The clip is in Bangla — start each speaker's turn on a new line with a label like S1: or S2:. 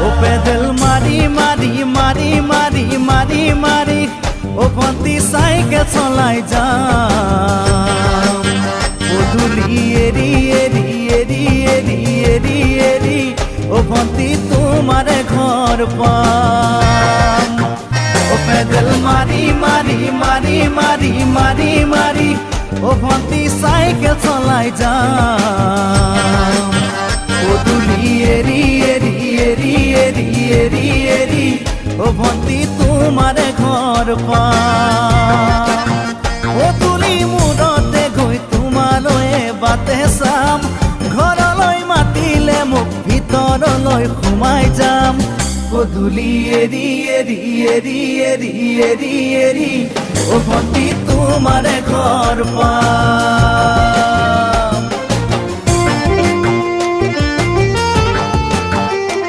S1: ও পেডেল মারি মারি মারি মারি মারি মারি ও ভন্তি সাইকেল চলাই যাম পদূলি এরি এরি এরি এরি এরি এরি ও ভন্তি তোমার ঘর পাম ও পেডেল মারি মারি মারি মারি মারি মারি ও ভন্তি সাইকেল চলাই যাম পদূলি এরি এরি এরি এরি এরি এরি ও ভন্তি তোমার ঘর পাম পদূলি মূৰতে গৈ তোমালৈ বাটে চাম ঘৰলৈ মাতিলে মোক ভিতৰলৈ সোমাই যাম পদূলি এৰি এৰি এৰি এৰি এৰি এৰি ও ভন্তি তোমার ঘর পাম